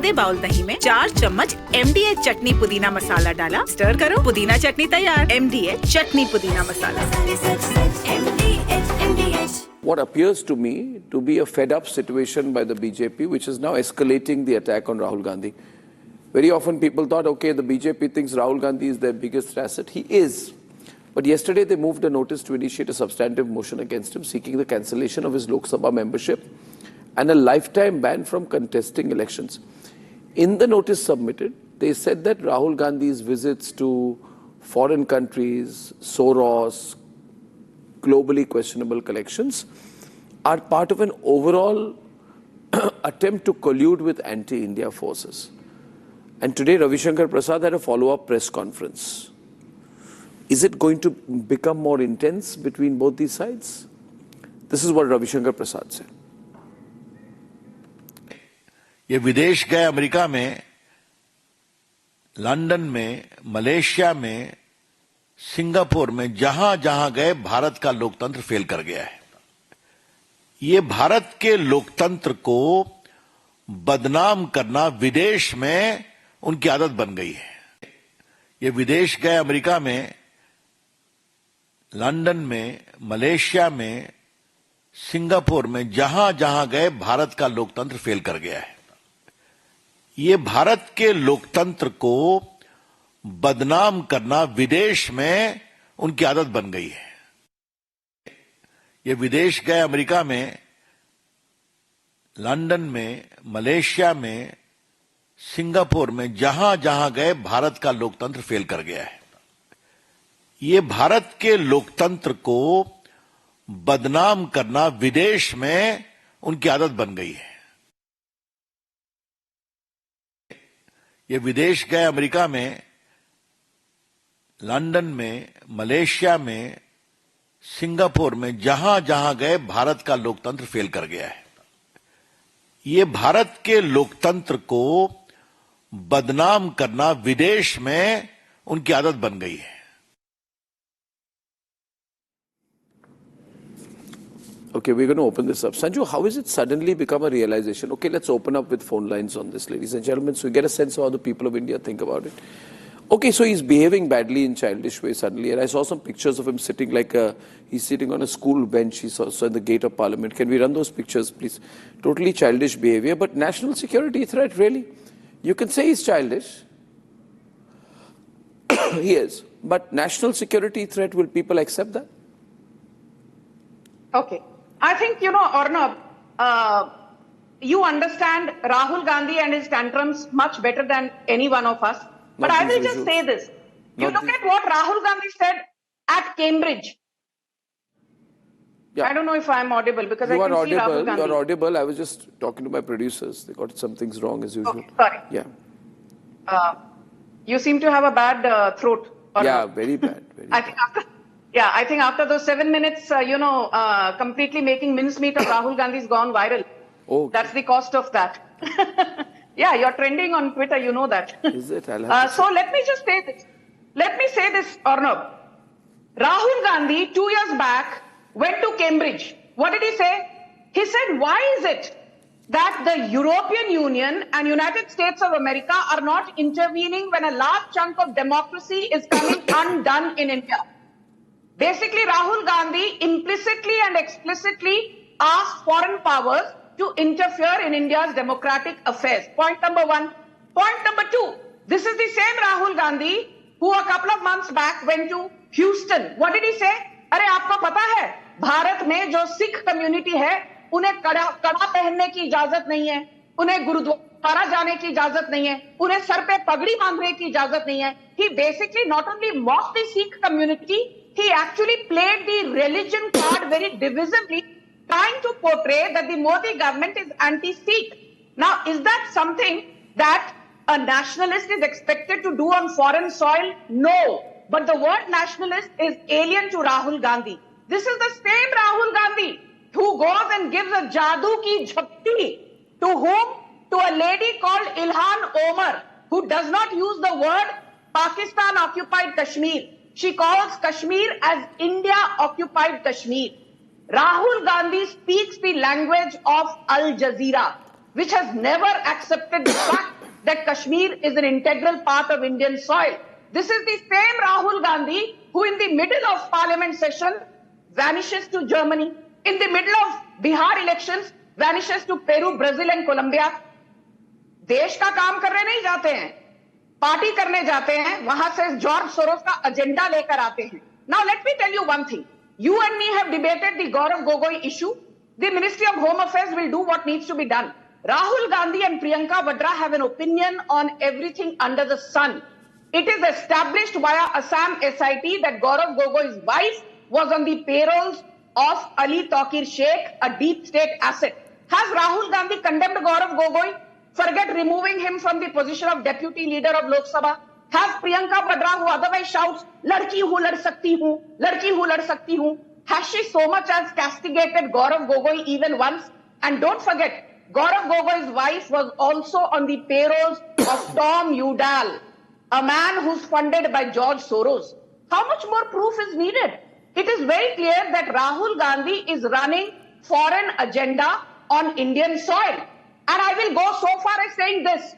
आधे बाउल दही में 4 चम्मच MDH चटनी पुदीना मसाला डाला, स्टर करो, पुदीना चटनी तैयार। MDH चटनी पुदीना मसाला। What appears to me to be a fed-up situation by the BJP, which is now escalating the attack on Rahul Gandhi. Very often people thought, okay, the BJP thinks Rahul Gandhi is their biggest asset. He is. But yesterday they moved a notice to initiate a substantive motion against him, seeking the cancellation of his Lok Sabha membership and a lifetime ban from contesting elections. In the notice submitted, they said that Rahul Gandhi's visits to foreign countries, Soros, globally questionable collections, are part of an overall attempt to collude with anti-India forces. And today Ravi Shankar Prasad had a follow-up press conference. Is it going to become more intense between both these sides? This is what Ravi Shankar Prasad said. ये विदेश गए, America में, London में, Malaysia में, Singapore में, जहां जहां गए भारत का लोकतंत्र फेल कर गया है। ये भारत के लोकतंत्र को बदनाम करना विदेश में उनकी आदत बन गई है। ये विदेश गए, अमेरिका में, लंदन में, मलेशिया में, सिंगापुर में, जहां जहां गए भारत का लोकतंत्र फेल कर गया है। ये भारत के लोकतंत्र को बदनाम करना विदेश में उनकी आदत बन गई है। ये विदेश गए, अमेरिका में, लंदन में, मलेशिया में, सिंगापुर में, जहां जहां गए भारत का लोकतंत्र फेल कर गया है। ये भारत के लोकतंत्र को बदनाम करना विदेश में उनकी आदत बन गई है। ये विदेश गए, अमेरिका में, लंदन में, मलेशिया में, सिंगापुर में, जहां जहां गए भारत का लोकतंत्र फेल कर गया है। ये भारत के लोकतंत्र को बदनाम करना विदेश में उनकी आदत बन गई है। Okay, we're going to open this up. Sanju, how has it suddenly become a realization? Okay, let's open up with phone lines on this, ladies and gentlemen, so we get a sense of how the people of India think about it. Okay, so he's behaving badly in childish way suddenly, and I saw some pictures of him sitting he's sitting on a school bench, he's also at the gate of Parliament. Can we run those pictures, please? Totally childish behavior, but national security threat, really? You can say he's childish. He is. But national security threat, will people accept that? Okay. I think, Arnab, you understand Rahul Gandhi and his tantrums much better than any one of us. But I will just say this. You look at what Rahul Gandhi said at Cambridge. Yeah. I don't know if I'm audible because I can see Rahul Gandhi. You are audible. I was just talking to my producers. They got some things wrong as usual. Okay, sorry. Yeah. You seem to have a bad throat. Yeah, very bad. Very bad. I think after those 7 minutes, completely making mincemeat of Rahul Gandhi's gone viral. Oh, okay. That's the cost of that. Yeah, you're trending on Twitter, you know that. Is it? So let me just say this. Let me say this, Arnab. Rahul Gandhi, 2 years back, went to Cambridge. What did he say? He said, why is it that the European Union and United States of America are not intervening when a large chunk of democracy is coming undone in India? Basically, Rahul Gandhi implicitly and explicitly asked foreign powers to interfere in India's democratic affairs. Point number one. Point number two. This is the same Rahul Gandhi who a couple of months back went to Houston. What did he say? अरे आपको पता है भारत में जो Sikh community है उन्हें कड़ा पहनने की इजाजत नहीं है, उन्हें गुरुद्वारा जाने की इजाजत नहीं है, उन्हें सर पे पगड़ी बांधने की इजाजत नहीं है. He basically not only mocked the Sikh community, he actually played the religion card very divisively, trying to portray that the Modi government is anti-Sikh. Now, is that something that a nationalist is expected to do on foreign soil? No. But the word nationalist is alien to Rahul Gandhi. This is the same Rahul Gandhi who goes and gives a jadoo ki jhapti to whom? To a lady called Ilhan Omar, who does not use the word Pakistan occupied Kashmir. She calls Kashmir as India occupied Kashmir. Rahul Gandhi speaks the language of Al Jazeera, which has never accepted the fact that Kashmir is an integral part of Indian soil. This is the same Rahul Gandhi who in the middle of parliament session vanishes to Germany, in the middle of Bihar elections vanishes to Peru, Brazil and Colombia. देश का काम करने नहीं जाते हैं, party करने जाते हैं, वहां से जॉर्ज सोरोस का एजेंडा लेकर आते हैं. Now let me tell you one thing. You and me have debated the Gaurav Gogoi issue. The Ministry of Home Affairs will do what needs to be done. Rahul Gandhi and Priyanka Vadra have an opinion on everything under the sun. It is established via Assam SIT that Gaurav Gogoi's wife was on the payrolls of Ali Taqir Sheikh, a deep state asset. Has Rahul Gandhi condemned Gaurav Gogoi? Forget removing him from the position of deputy leader of Lok Sabha. Has Priyanka Vadra, who otherwise shouts, "Ladki hu lad sakti hu, ladki hu lad sakti hu," has she so much as castigated Gaurav Gogoi even once? And don't forget, Gaurav Gogoi's wife was also on the payrolls of Tom Udall, a man who's funded by George Soros. How much more proof is needed? It is very clear that Rahul Gandhi is running foreign agenda on Indian soil. And I will go so far as saying this,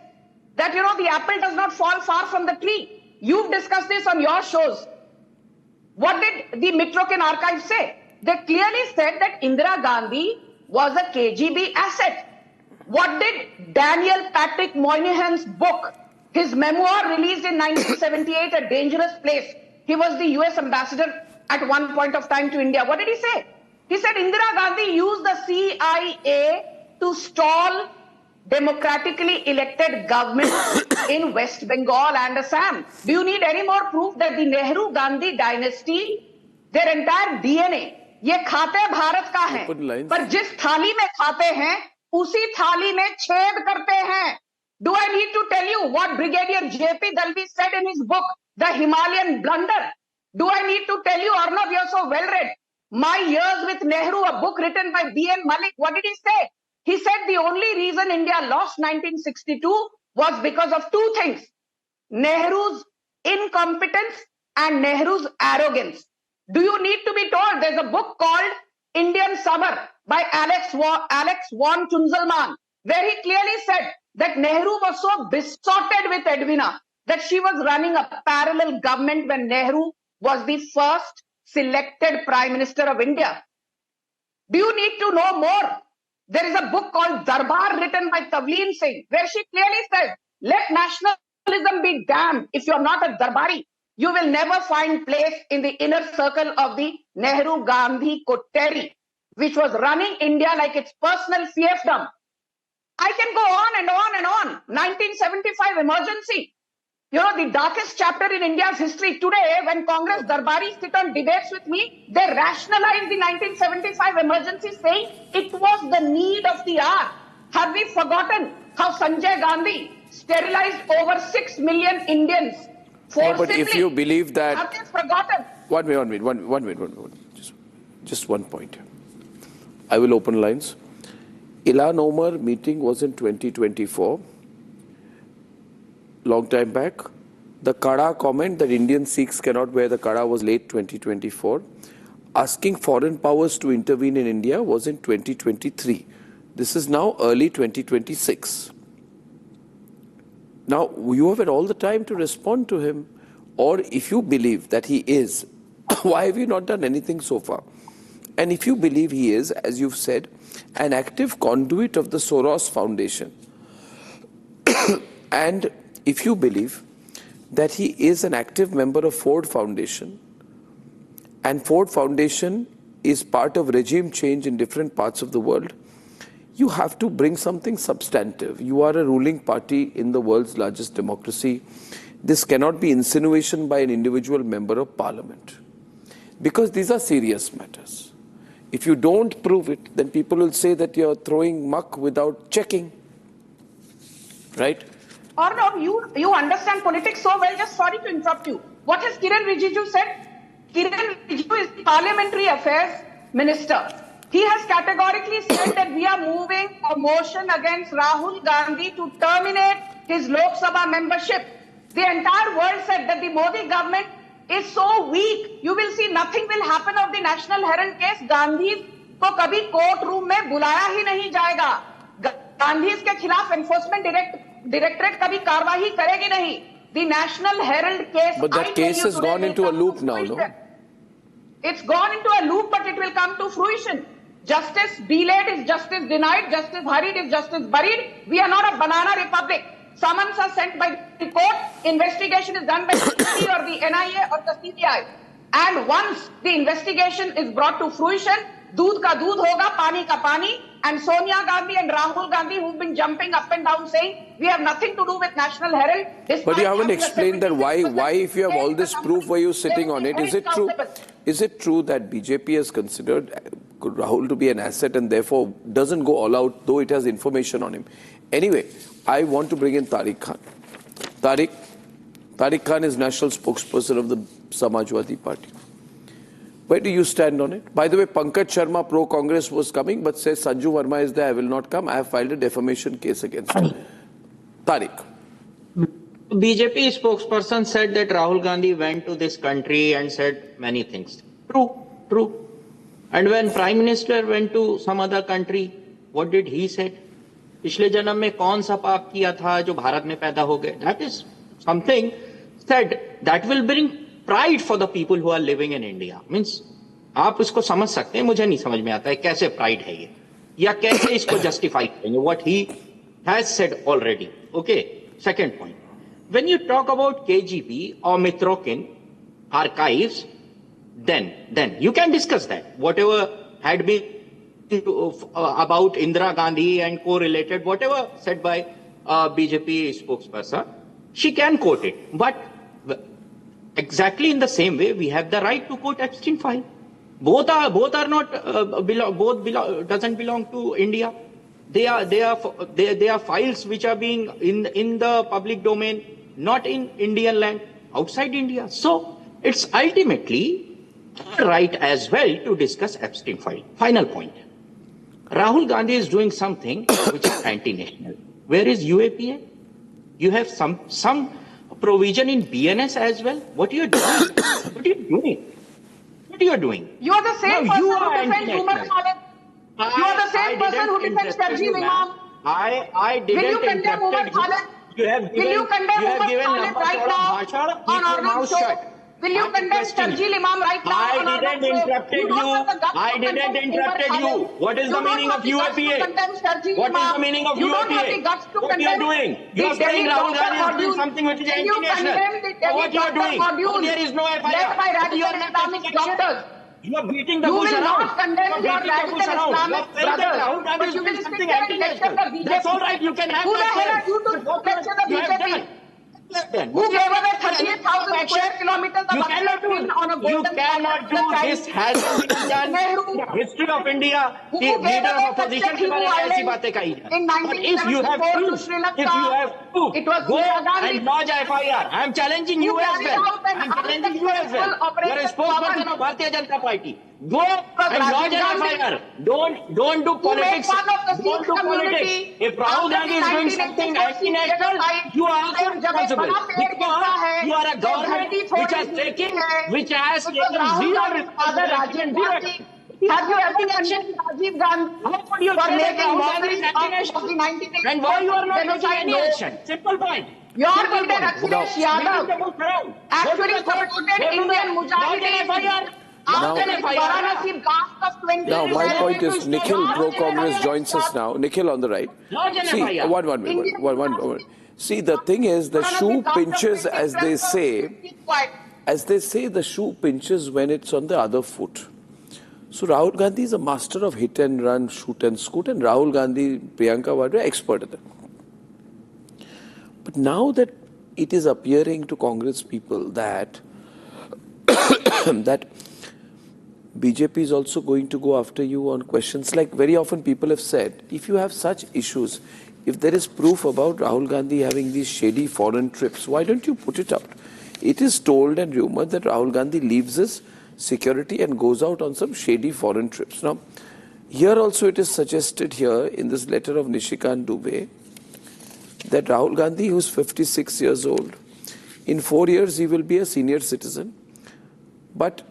that, the apple does not fall far from the tree. You've discussed this on your shows. What did the Mitrokin archive say? They clearly said that Indira Gandhi was a KGB asset. What did Daniel Patrick Moynihan's book, his memoir released in 1978, A Dangerous Place? He was the US ambassador at one point of time to India. What did he say? He said Indira Gandhi used the CIA to stall democratically elected government in West Bengal and Assam. Do you need any more proof that the Nehru-Gandhi dynasty, their entire DNA, ये खाते भारत का है, पर जिस थाली में खाते हैं, उसी थाली में छेद करते हैं. Do I need to tell you what Brigadier J.P. Dalvi said in his book, The Himalayan Blunder? Do I need to tell you, Arnav, you're so well read, My Years with Nehru, a book written by B.N. Malik? What did he say? He said the only reason India lost 1962 was because of two things: Nehru's incompetence and Nehru's arrogance. Do you need to be told? There's a book called Indian Summer by Alex von Tunzelmann, where he clearly said that Nehru was so besotted with Edwina that she was running a parallel government when Nehru was the first selected Prime Minister of India. Do you need to know more? There is a book called Darbar written by Tavleen Singh, where she clearly says, let nationalism be damned. If you're not a Darbari, you will never find place in the inner circle of the Nehru-Gandhi coterie, which was running India like its personal fiefdom. I can go on and on and on. 1975 emergency. The darkest chapter in India's history. Today, when Congress Darbaris sit on debates with me, they rationalize the 1975 emergency, saying it was the need of the hour. Have we forgotten how Sanjay Gandhi sterilized over 6 million Indians forcibly? But if you believe that... Have we forgotten? One minute. Just one point. I will open lines. Ilan Omar meeting was in 2024. Long time back. The Kada comment that Indian Sikhs cannot wear the Kada was late 2024. Asking foreign powers to intervene in India was in 2023. This is now early 2026. Now, you have had all the time to respond to him. Or if you believe that he is, why have you not done anything so far? And if you believe he is, as you've said, an active conduit of the Soros Foundation, and if you believe that he is an active member of Ford Foundation, and Ford Foundation is part of regime change in different parts of the world, you have to bring something substantive. You are a ruling party in the world's largest democracy. This cannot be insinuation by an individual member of parliament, because these are serious matters. If you don't prove it, then people will say that you're throwing muck without checking, right? Or no, you understand politics so well, just sorry to interrupt you. What has Kiran Rijiju said? Kiran Rijiju is the Parliamentary Affairs Minister. He has categorically said that we are moving a motion against Rahul Gandhi to terminate his Lok Sabha membership. The entire world said that the Modi government is so weak. You will see nothing will happen of the National Herald case. Gandhi को कभी court room में बुलाया ही नहीं जाएगा. गांधी के खिलाफ enforcement directorate कभी कार्रवाई करेगी नहीं. The National Herald case. But that case has gone into a loop now, no? It's gone into a loop, but it will come to fruition. Justice delayed is justice denied. Justice hurried is justice buried. We are not a banana republic. Summons are sent by the court. Investigation is done by the ED or the NIA or the CBI. And once the investigation is brought to fruition, दूध का दूध होगा, पानी का पानी. And Sonia Gandhi and Rahul Gandhi, who've been jumping up and down saying we have nothing to do with National Herald. But you haven't explained that why if you have all this proof, were you sitting on it? Is it true? Is it true that BJP has considered Rahul to be an asset and therefore doesn't go all out, though it has information on him? Anyway, I want to bring in Tariq Khan. Tariq Khan is national spokesperson of the Samajwadi Party. Where do you stand on it? By the way, Pankaj Sharma, pro-Congress, was coming, but says Sanju Verma is there, I will not come. I have filed a defamation case against him. Tariq. BJP spokesperson said that Rahul Gandhi went to this country and said many things. True. And when Prime Minister went to some other country, what did he say? पिछले जन्म में कौन सा पाप किया था जो भारत में पैदा हो गए? That is something said that will bring pride for the people who are living in India. Means आप इसको समझ सकते हैं, मुझे नहीं समझ में आता है कैसे pride है ये, या कैसे इसको justify करेंगे. What he has said already. Okay. Second point. When you talk about KGB or Mitrokin archives, then you can discuss that. Whatever had been about Indira Gandhi and co-related, whatever said by BJP spokesperson, she can quote it. But exactly in the same way, we have the right to quote Epstein file. Both are not doesn't belong to India. They are files which are being in the public domain, not in Indian land, outside India. So it's ultimately our right as well to discuss Epstein file. Final point. Rahul Gandhi is doing something which is anti-national. Where is UAPA? You have some provision in BNS as well. What are you doing? What are you doing? You are the same person who defends Umar Khalid. You are the same person who defends Tarjeel Imam. I didn't interrupt you. Will you condemn Umar Khalid right now on Arnab show? Will you condemn Tarjeel Imam right now on Arnab show? I didn't interrupt you. What is the meaning of UAPA? What is the meaning of UAPA? What you are doing? You are saying Rahul Gandhi is doing something which is anti-national. What you are doing? There is no FIR. You are not You are beating the bush around. You will not condemn your radical Islamic brothers, but you will sit there and lecture the BJP. That's all right. You can have Who the hell are you to lecture the BJP? Who gave away 38,000 square kilometers of land on a golden You cannot do this. Has been done in the history of India. The leader of opposition के बारे में ऐसी बातें कही जाए. But if you have proof, go and lodge FIR. I am challenging you as well. I am challenging you as well. You are a spokesperson of Bharatiya Janata Party. Go and lodge an FIR. Don't do politics. Don't do politics. If Rahul Gandhi is doing something anti-national, you are also responsible. Because you are a government which has taken zero responsibility. Have you ever mentioned Rajiv Gandhi for making mockery of the 1980s? And why you are not taking any action? Simple point. Your leader Akhilesh Yadav actually supported Indian Mujahideen. Now, my point is, Nikhil, pro-Congress, joins us now. Nikhil on the right. See, one minute. See, the thing is, the shoe pinches, as they say, the shoe pinches when it's on the other foot. So Rahul Gandhi is a master of hit and run, shoot and scoot, and Rahul Gandhi, Priyanka Vadra, expert at that. But now that it is appearing to Congress people that that BJP is also going to go after you on questions like, very often people have said, if you have such issues, if there is proof about Rahul Gandhi having these shady foreign trips, why don't you put it out? It is told and rumored that Rahul Gandhi leaves his security and goes out on some shady foreign trips. Now, here also it is suggested here in this letter of Nishikant Dubey that Rahul Gandhi, who's 56 years old, in 4 years he will be a senior citizen, but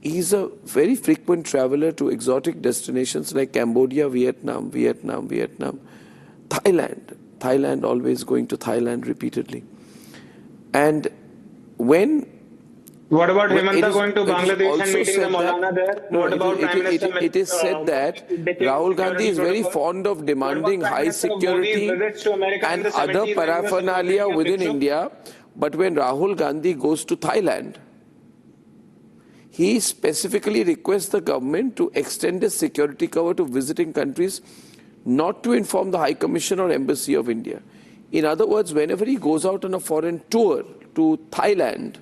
he's a very frequent traveler to exotic destinations like Cambodia, Vietnam, Thailand, Thailand, always going to Thailand repeatedly. And when What about Well, Hemanta is- going to it is Bangladesh and also meeting the said that- Maulana there? No, What about Prime Minister? it is said that Rahul Gandhi is very fond of demanding Prime high Minister security Modi's visits to America in and the 70s other when he was paraphernalia supporting a within big show? India. But when Rahul Gandhi goes to Thailand, he specifically requests the government to extend its security cover to visiting countries, not to inform the High Commission or Embassy of India. In other words, whenever he goes out on a foreign tour to Thailand,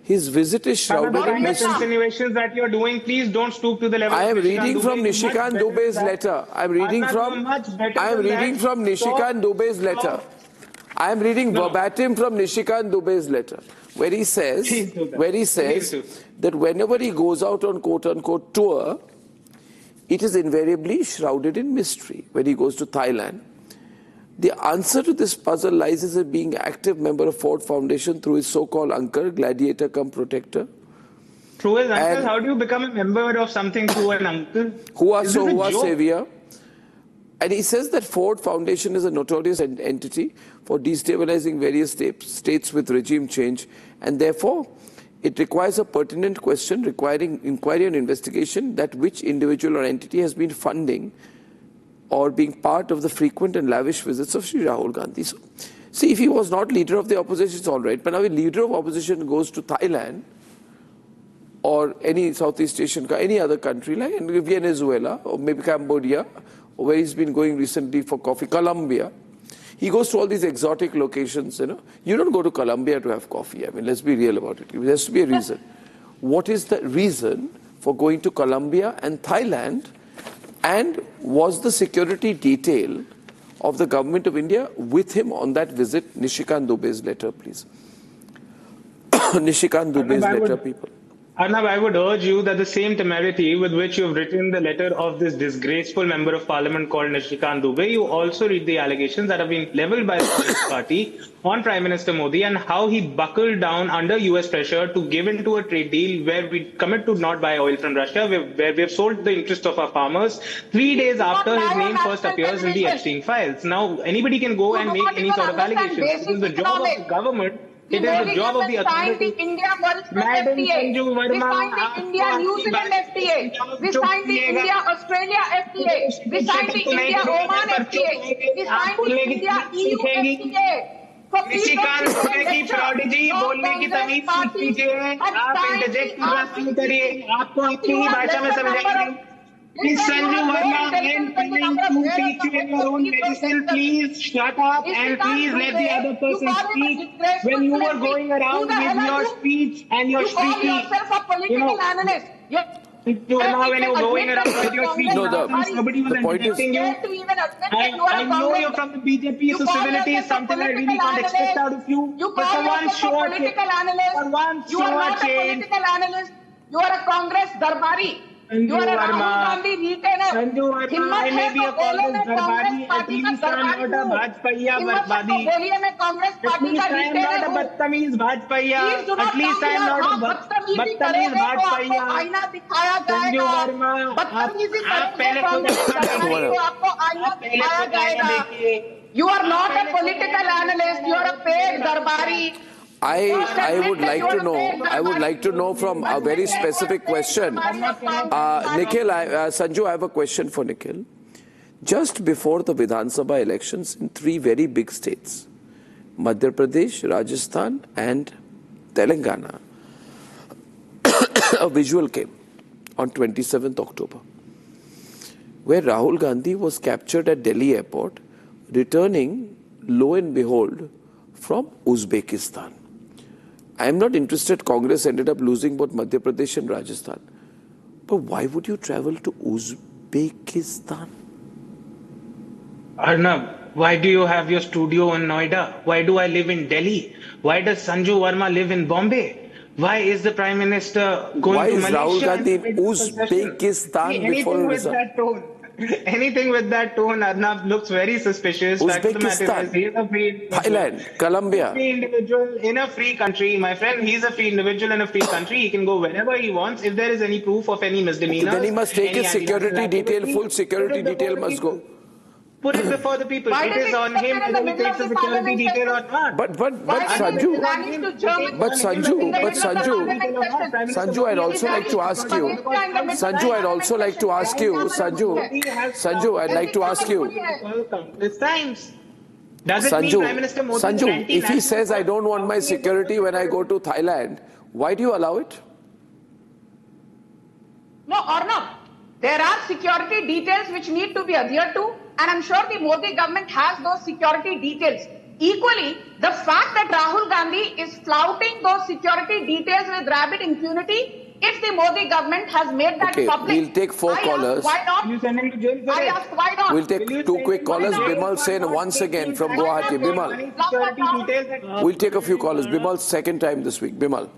his visit is shrouded About in these mystery. insinuations that you're doing, please don't stoop to the level I am of Nishikant reading from Dubey. You're Nishikant much better Dubey's than that. letter. I am reading Arnab, from you're much better than that. Nishikant Dubey's letter. I am reading verbatim from Nishikant Dubey's letter, where he says, Please do that. Please do. that whenever he goes out on quote-unquote tour, it is invariably shrouded in mystery when he goes to Thailand. The answer to this puzzle lies as a being active member of Ford Foundation through his so-called uncle, gladiator cum protector, Through his uncle, And- how do you become a member of something through an uncle? Hua Is this a joke? Savior. And he says that Ford Foundation is a notorious entity for destabilizing various states with regime change, and therefore it requires a pertinent question requiring inquiry and investigation that which individual or entity has been funding or being part of the frequent and lavish visits of Sri Rahul Gandhi. So, see, if he was not leader of the opposition, it's all right. But now a leader of opposition goes to Thailand or any Southeast Asian, any other country like Venezuela or maybe Cambodia, or where he's been going recently for coffee, Colombia. He goes to all these exotic locations, You don't go to Colombia to have coffee. I mean, let's be real about it. There has to be a reason. What is the reason for going to Colombia and Thailand? And was the security detail of the government of India with him on that visit? Nishikant Dubey's letter, please. Nishikant Dubey's letter, people. Arnab, I would urge you that the same temerity with which you've written the letter of this disgraceful member of parliament called Nishikant Dubey, you also read the allegations that have been leveled by the Congress party on Prime Minister Modi and how he buckled down under US pressure to give into a trade deal where we commit to not buy oil from Russia, where we have sold the interest of our farmers 3 days after his name first appears in the Epstein files. Now, anybody can go and make any sort of allegations. It is the job of the government. It is the job of the authority. India Madam Sanju Verma, we signed the India New Zealand FTA. We signed the India Australia FTA. We signed the India Oman FTA. We signed the India EU FTA. So please Nishikant don't Dubey की prodigy बोलने की तमीज सीख लीजिए आप interject नहीं करिए आपको अपनी ही भाषा में समझाएंगे Please, Sanju Verma, I am trying to teach you in your own medicine. Please shut up and please let the other person speak. When you were going around with your speech and your You call yourself a political analyst. now when you were going around with your speech, No, nobody was the point is- interrupting you. I know you're from the BJP, so civility is something I really can't expect out of you. You But call for one yourself a short political analyst. for one You are not short a change. political analyst. You are a Congress darbari. You are a Rahul Gandhi retainer. Sanju Verma, हिम्मत I may है be तो a बोलो मैं Congress Congress darbari, at party का least I am दरबारी not a हूँ। Bajpaiya हिम्मत है तो barbadi. बोलिए मैं कांग्रेस At पार्टी least का I am retainer not a हूँ। बदतमीज भाजपाइया. Please do not At least come I am here. not a आप बदतमीजी बदतमीज करोगे तो आपको भाजपाइया. आईना दिखाया संजू जाएगा। वर्मा, बदतमीजी आप करोगे पहले खुद कांग्रेस आईना दरबारी देखिए। तो आपको आईना आप पहले दिखाया खुद आईना जाएगा। देखिए. You are not a political analyst. You are a paid darbari. I would like to know from a very specific question. Nikhil, Sanju, I have a question for Nikhil. Just before the Vidhan Sabha elections in 3 very big states, Madhya Pradesh, Rajasthan and Telangana, a visual came on 27th October, where Rahul Gandhi was captured at Delhi airport, returning, lo and behold, from Uzbekistan. I am not interested. Congress ended up losing both Madhya Pradesh and Rajasthan. But why would you travel to Uzbekistan? Arnab, why do you have your studio in Noida? Why do I live in Delhi? Why does Sanju Verma live in Bombay? Why is the Prime Minister going Why to is Malaysia? Rahul Gandhi in and Uzbekistan See, before anything with result? that tone? Anything with that tone, Arnab, looks very suspicious. Fact of the matter is, Uzbekistan, he is a free individual. Thailand, Colombia. Free individual in a free country, my friend. He's a free individual in a free country. He can go wherever he wants. If there is any proof of any misdemeanors, Then he must take any his security anti-national detail, activity, full security it is the detail whole must go. people. put it before the people. Why It does is he on sit him in the whether he middle takes of a the security parliament detail or session? not. But Why does Sanju, he manage to German? But Sanju, in the but middle of the Sanju, parliament session? Sanju, I'd also like to ask you. Sanju, I'd also like to ask you. Sanju, I'd like to ask you. Countless times. Does it mean Prime Minister Modi is Sanju, if he anti-national? says I don't want my security when I go to Thailand, why do you allow it? No, Arnab. There are security details which need to be adhered to, and I'm sure the Modi government has those security details. Equally, the fact that Rahul Gandhi is flouting those security details with rabid impunity, if the Modi government has made that Okay, public, we'll take 4 I callers. ask why not? You send him to jail for I it. ask why not? We'll take 2 quick callers. Bimal Sen once again from Guwahati. Bimal, Security details. we'll take a few callers. Bimal, second time this week. Bimal.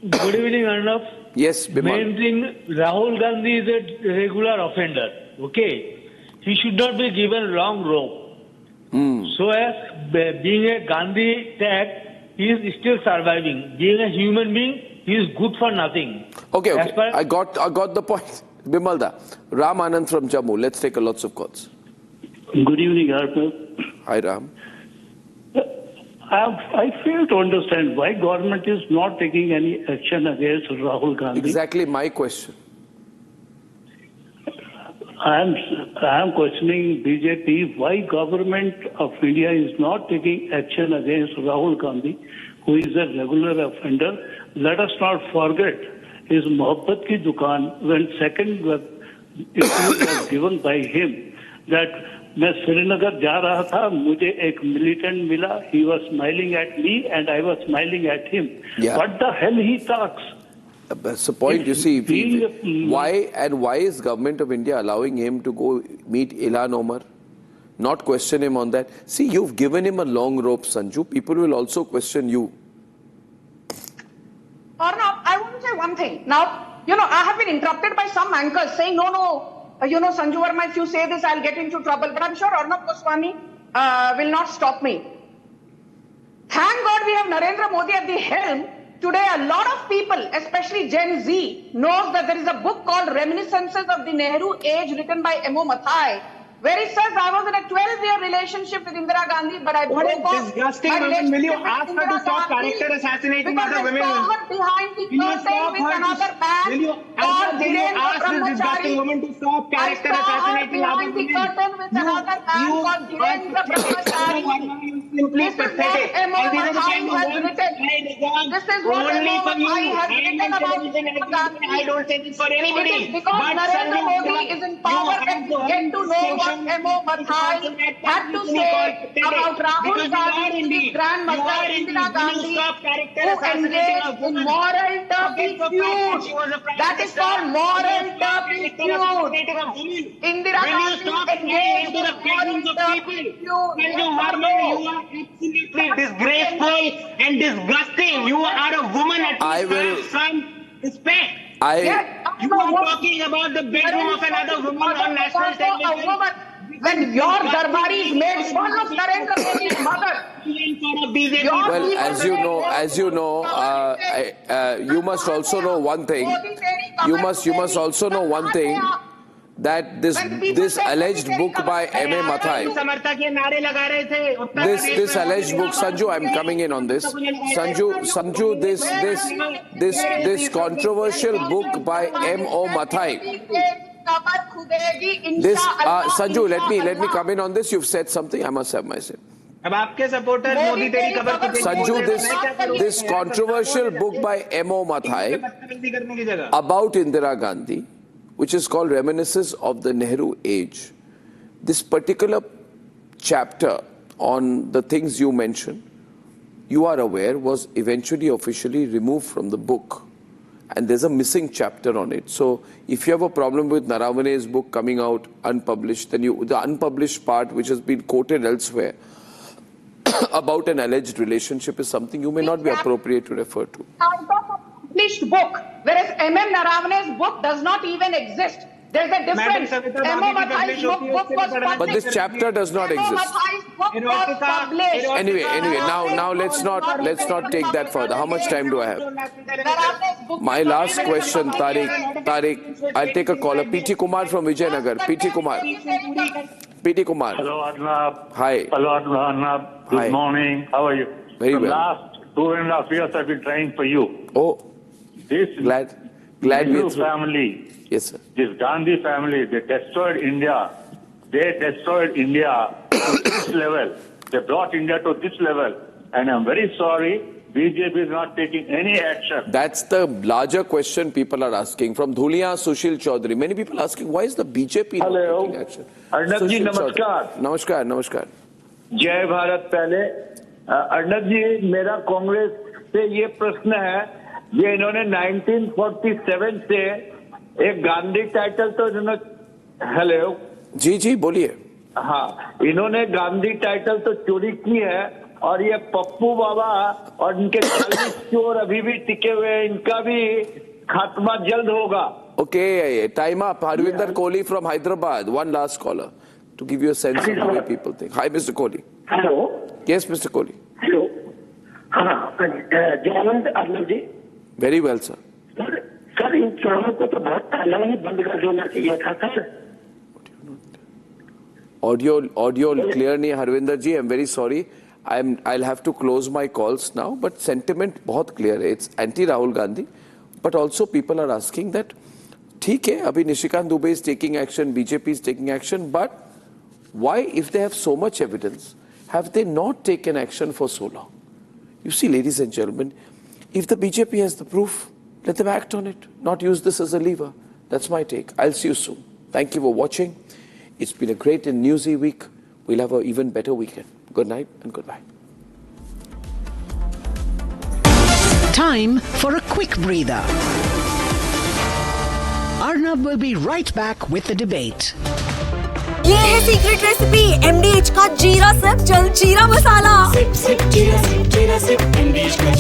Good evening, Arnab. Yes, Main Bimal. thing, Rahul Gandhi is a regular offender. Okay, he should not be given long rope. So as being a Gandhi tag, he is still surviving. Being a human being, he is good for nothing. Okay, As okay. far- I got the point. Bimalda. Ram Anand from Jammu. Let's take a lots of calls. Good evening, Arnab. Hi, Ram. I fail to understand why government is not taking any action against Rahul Gandhi. Exactly my question. I am questioning BJP why government of India is not taking action against Rahul Gandhi, who is a regular offender. Let us not forget his Mohabbat ki dukaan when second issue was given by him that मैं श्रीनगर जा रहा था मुझे एक militant मिला he was smiling at me and I was smiling at him. Yeah. What the hell he talks? That's the point. You see, Being why is government of India allowing him to go meet Ilhan Omar? Not question him on that. See, you've given him a long rope, Sanju. People will also question you. Arnab, I want to say one thing. Now, I have been interrupted by some anchors saying, no, Sanju Verma, if you say this, I'll get into trouble. But I'm sure Arnab Goswami will not stop me. Thank God we have Narendra Modi at the helm. Today, a lot of people, especially Gen Z, knows that there is a book called Reminiscences of the Nehru Age written by M.O. Mathai, where he says, I was in a 12-year relationship with Indira Gandhi, but I What broke a off disgusting my woman. Will you relationship with ask her to Indira stop Gandhi character assassinating because other I women? saw her behind the Will you curtain stop with her to- another man will you called Dhirendra ask this disgusting Brahmachari. woman to stop I character saw her assassinating other behind the women? curtain with another man called Dhirendra Brahmachari. Simply This is what pathetic. M.O. And these are the Mathai kind of has words written. I reserve This is what only M.O. for you. Mathai has I am written in about television and Indira Gandhi. I don't say this for anybody. It is because But Narendra Sanju, Modi is in power that we get to know what M.O. Mathai had to say about Rahul Gandhi's grandmother Indira Gandhi, who engaged in moral turpitude. That is called moral turpitude. Indira Gandhi engaged in moral turpitude. Sanju Verma, you are absolutely disgraceful and disgusting. You are a woman at I least will- have some respect. You are talking about the bedroom of another woman on national television. When your Darbaris made fun of Narendra Modi's mother, Well, as you know, you must also know one thing. You must also know one thing, that this alleged book by M.A. Mathai, this alleged book, Sanju, I'm coming in on this. Sanju, this controversial book by M.O. Mathai. This, Sanju, let me come in on this. You've said something. I must have my say. अब आपके supporter Modi तेरी खबर को Sanju, this controversial book by M.O. Mathai about Indira Gandhi, which is called Reminiscences of the Nehru Age. This particular chapter on the things you mentioned, you are aware, was eventually officially removed from the book. And there's a missing chapter on it. So if you have a problem with Naravane's book coming out unpublished, then the unpublished part, which has been quoted elsewhere, about an alleged relationship, is something you may not be appropriate to refer to. Published book, whereas M.M. Naravane's book does not even exist. There's a difference. M.O. Mathai's book was published. But this chapter does not M.O. exist. Mathai's book was published. Anyway, now let's not take that further. How much time do I have? My last question, Tariq, I'll take a caller. P.T. Kumar from Vijayanagar. P.T. Kumar. P.T. Kumar. Hello, Arnab. Hi. Hello, Arnab. Good Hi. morning. How are you? Very The well. last 2.5 years I've been trying for you. Oh, This glad Nehru we family, Yes, sir. this Gandhi family, they destroyed India. They destroyed India to this level. They brought India to this level. And I'm very sorry, BJP is not taking any action. That's the larger question people are asking. From Dhulia, Sushil Chaudhary. Many people asking, why is the BJP not Hello. taking action? Arnab ji, Sushil Chaudhary. namaskar. Namaskar, namaskar. जय भारत पहले अर्णब जी मेरा कांग्रेस से ये प्रश्न है ये इन्होंने 1947 से एक गांधी टाइटल तो इन्होंने हेलो जी जी बोलिए. हाँ इन्होंने गांधी टाइटल तो चोरी की है और ये पप्पू बाबा और इनके 40 चोर अभी भी टिके हुए हैं इनका भी खात्मा जल्द होगा. Okay, time up. Harvinder Kohli from Hyderabad. One last caller to give you a sense of the way people think. Hi, Mr. Kohli. Hello Yes, Mr. Kohli. Hello हाँ जयवंत अर्नब जी. Very well, sir. सर इन चोरों को तो बहुत पहले ही बंद कर देना चाहिए था sir. Audio clear nahi Harvinder ji. I'm very sorry. I'll have to close my calls now. But sentiment बहुत clear है. It's anti Rahul Gandhi. But also people are asking that ठीक है अभी Nishikant Dubey is taking action, BJP is taking action. But why, if they have so much evidence, have they not taken action for so long? You see, ladies and gentlemen, if the BJP has the proof, let them act on it. Not use this as a lever. That's my take. I'll see you soon. Thank you for watching. It's been a great and newsy week. We'll have an even better weekend. Good night and goodbye. Time for a quick breather. Arnab will be right back with the debate. ये है secret recipe MDH का जीरा SIP jaljeera मसाला. SIP SIP जीरा SIP MDH का